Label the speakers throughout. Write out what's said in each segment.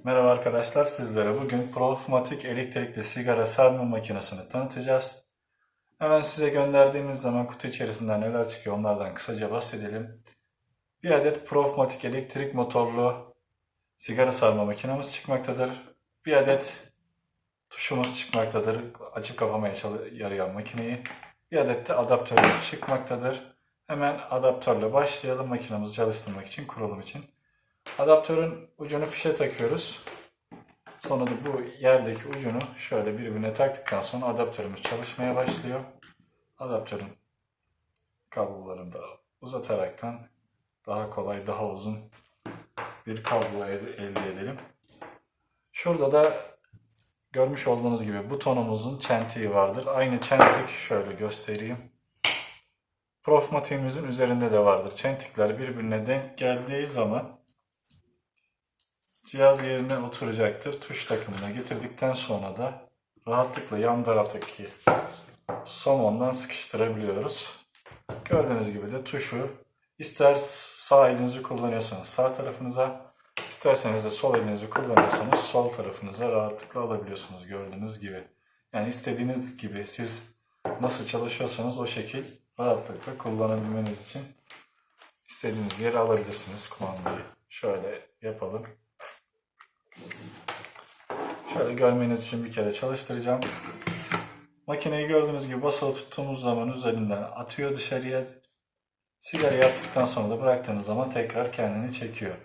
Speaker 1: Merhaba arkadaşlar, sizlere bugün Profmatik elektrikli sigara sarma makinesini tanıtacağız. Hemen size gönderdiğimiz zaman kutu içerisinden neler çıkıyor onlardan kısaca bahsedelim. Bir adet Profmatik elektrik motorlu sigara sarma makinemiz çıkmaktadır. Bir adet tuşumuz çıkmaktadır, açıp kapamaya yarayan makineyi. Bir adet de adaptörümüz çıkmaktadır. Hemen adaptörle başlayalım makinemizi çalıştırmak için, kurulum için. Adaptörün ucunu fişe takıyoruz. Sonra da bu yerdeki ucunu şöyle birbirine taktıktan sonra adaptörümüz çalışmaya başlıyor. Adaptörün kablolarını da uzataraktan daha kolay, daha uzun bir kablo elde edelim. Şurada da görmüş olduğunuz gibi butonumuzun çentiği vardır. Aynı çentik şöyle göstereyim. Profmatiğimizin üzerinde de vardır. Çentikler birbirine denk geldiği zaman cihaz yerine oturacaktır. Tuş takımına getirdikten sonra da rahatlıkla yan taraftaki somondan sıkıştırabiliyoruz. Gördüğünüz gibi de tuşu ister sağ elinizi kullanıyorsanız sağ tarafınıza, isterseniz de sol elinizi kullanıyorsanız sol tarafınıza rahatlıkla alabiliyorsunuz gördüğünüz gibi. Yani istediğiniz gibi siz nasıl çalışıyorsanız o şekil rahatlıkla kullanabilmeniz için istediğiniz yere alabilirsiniz kumandayı. Şöyle yapalım. Şöyle görmeniz için bir kere çalıştıracağım. Makineyi gördüğünüz gibi basılı tuttuğumuz zaman üzerinden atıyor dışarıya. Sigara yaptıktan sonra da bıraktığınız zaman tekrar kendini çekiyor.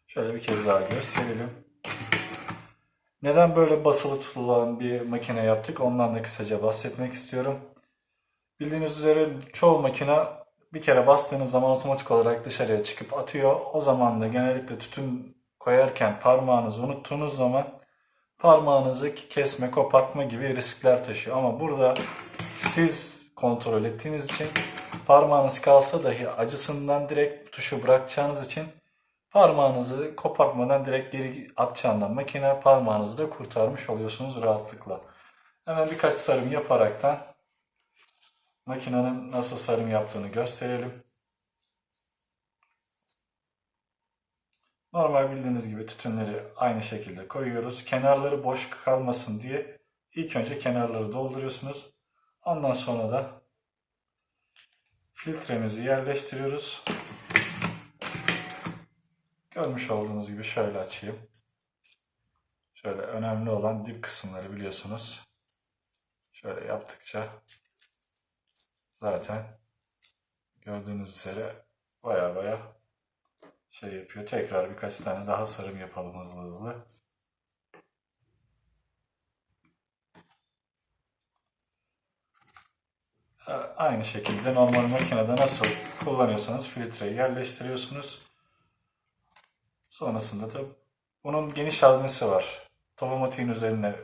Speaker 1: Şöyle bir kez daha gösterelim. Neden böyle basılı tutulan bir makine yaptık? Ondan da kısaca bahsetmek istiyorum. Bildiğiniz üzere çoğu makine bir kere bastığınız zaman otomatik olarak dışarıya çıkıp atıyor. O zaman da genellikle tütün koyarken parmağınızı unuttuğunuz zaman parmağınızı kesme, kopartma gibi riskler taşıyor. Ama burada siz kontrol ettiğiniz için parmağınız kalsa dahi acısından direkt tuşu bırakacağınız için parmağınızı kopartmadan direkt geri atacağından makine parmağınızı da kurtarmış oluyorsunuz rahatlıkla. Hemen birkaç sarım yaparaktan makinenin nasıl sarım yaptığını gösterelim. Normal bildiğiniz gibi tütünleri aynı şekilde koyuyoruz. Kenarları boş kalmasın diye ilk önce kenarları dolduruyorsunuz. Ondan sonra da filtremizi yerleştiriyoruz. Görmüş olduğunuz gibi şöyle açayım. Şöyle önemli olan dip kısımları biliyorsunuz. Şöyle yaptıkça zaten gördüğünüz üzere baya şey yapıyor. Tekrar birkaç tane daha sarım yapalım hızlı hızlı. Aynı şekilde normal makinede nasıl kullanıyorsanız filtreyi yerleştiriyorsunuz. Sonrasında da bunun geniş haznesi var. Otomatiğin üzerine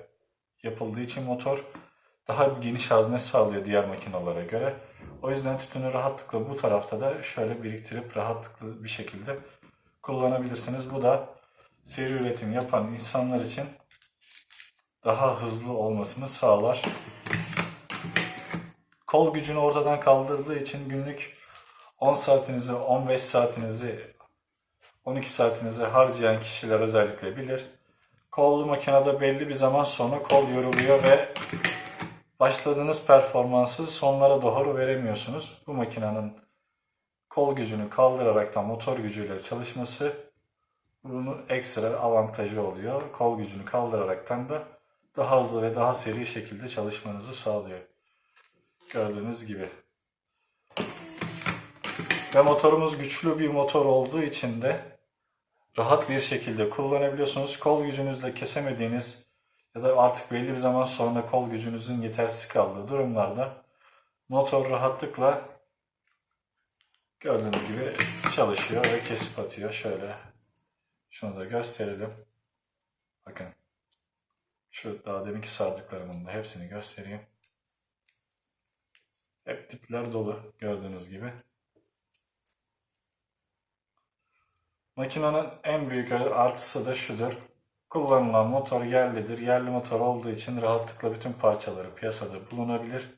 Speaker 1: yapıldığı için motor daha geniş hazne sağlıyor diğer makinelere göre. O yüzden tütünü rahatlıkla bu tarafta da şöyle biriktirip rahatlıklı bir şekilde kullanabilirsiniz. Bu da seri üretim yapan insanlar için daha hızlı olmasını sağlar. Kol gücünü ortadan kaldırdığı için günlük 10 saatinizi, 15 saatinizi, 12 saatinizi harcayan kişiler özellikle bilir. Kollu makinede belli bir zaman sonra kol yoruluyor ve başladığınız performansı sonlara doğru veremiyorsunuz. Bu makinenin kol gücünü kaldıraraktan motor gücüyle çalışması bunun ekstra avantajı oluyor. Kol gücünü kaldıraraktan da daha hızlı ve daha seri şekilde çalışmanızı sağlıyor. Gördüğünüz gibi. Ve motorumuz güçlü bir motor olduğu için de rahat bir şekilde kullanabiliyorsunuz. Kol gücünüzle kesemediğiniz ya da artık belli bir zaman sonra kol gücünüzün yetersiz kaldığı durumlarda motor rahatlıkla gördüğünüz gibi çalışıyor ve kesip atıyor. Şöyle şunu da gösterelim. Bakın şu daha deminki sardıklarımın da hepsini göstereyim. Hep dipler dolu gördüğünüz gibi. Makinenin en büyük artısı da şudur. Kullanılan motor yerlidir. Yerli motor olduğu için rahatlıkla bütün parçaları piyasada bulunabilir.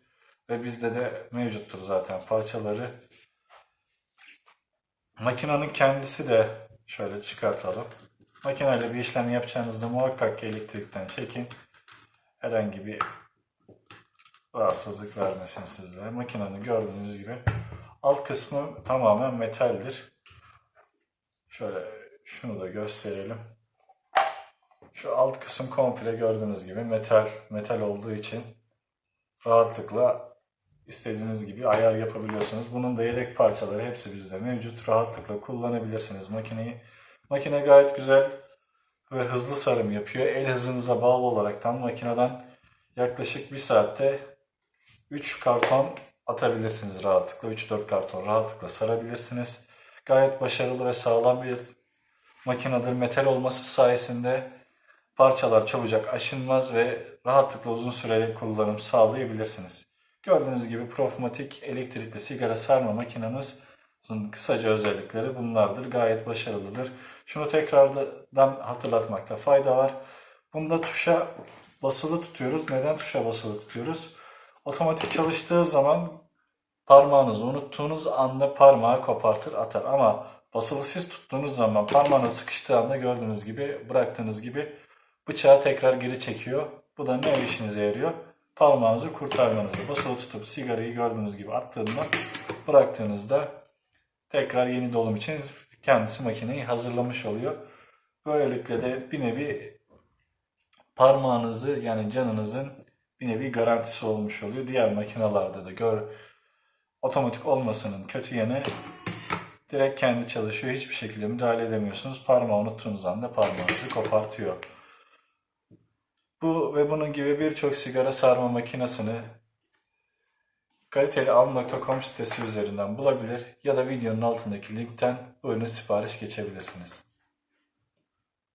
Speaker 1: Ve bizde de mevcuttur zaten parçaları. Makinenin kendisi de şöyle çıkartalım. Makineyle bir işlem yapacağınızda muhakkak ki elektrikten çekin. Herhangi bir rahatsızlık vermesin sizlere. Makinenin gördüğünüz gibi alt kısmı tamamen metaldir. Şöyle şunu da gösterelim. Şu alt kısım komple gördüğünüz gibi metal olduğu için rahatlıkla istediğiniz gibi ayar yapabiliyorsunuz. Bunun da yedek parçaları hepsi bizde mevcut. Rahatlıkla kullanabilirsiniz makineyi. Makine gayet güzel ve hızlı sarım yapıyor. El hızınıza bağlı olaraktan makineden yaklaşık 1 saatte 3 karton atabilirsiniz rahatlıkla. 3-4 karton rahatlıkla sarabilirsiniz. Gayet başarılı ve sağlam bir makinedir. Metal olması sayesinde parçalar çabucak aşınmaz ve rahatlıkla uzun süreli kullanım sağlayabilirsiniz. Gördüğünüz gibi Profmatik elektrikli sigara sarma makinamızın kısaca özellikleri bunlardır. Gayet başarılıdır. Şunu tekrardan hatırlatmakta fayda var. Bunda tuşa basılı tutuyoruz. Neden tuşa basılı tutuyoruz? Otomatik çalıştığı zaman parmağınızı unuttuğunuz anda parmağı kopartır atar. Ama basılı siz tuttuğunuz zaman parmağınız sıkıştığı anda gördüğünüz gibi bıraktığınız gibi bıçağı tekrar geri çekiyor. Bu da ne işinize yarıyor? Parmağınızı kurtarmanızı. Basılı tutup sigarayı gördüğünüz gibi attığında bıraktığınızda tekrar yeni dolum için kendisi makineyi hazırlamış oluyor. Böylelikle de bir nevi parmağınızı yani canınızın bir nevi garantisi olmuş oluyor. Diğer makinalarda da otomatik olmasının kötü yanı direkt kendi çalışıyor. Hiçbir şekilde müdahale edemiyorsunuz. Parmağı unuttuğunuz anda parmağınızı kopartıyor. Bu ve bunun gibi birçok sigara sarma makinesini kalitelialm.com sitesi üzerinden bulabilir ya da videonun altındaki linkten ürünü sipariş geçebilirsiniz.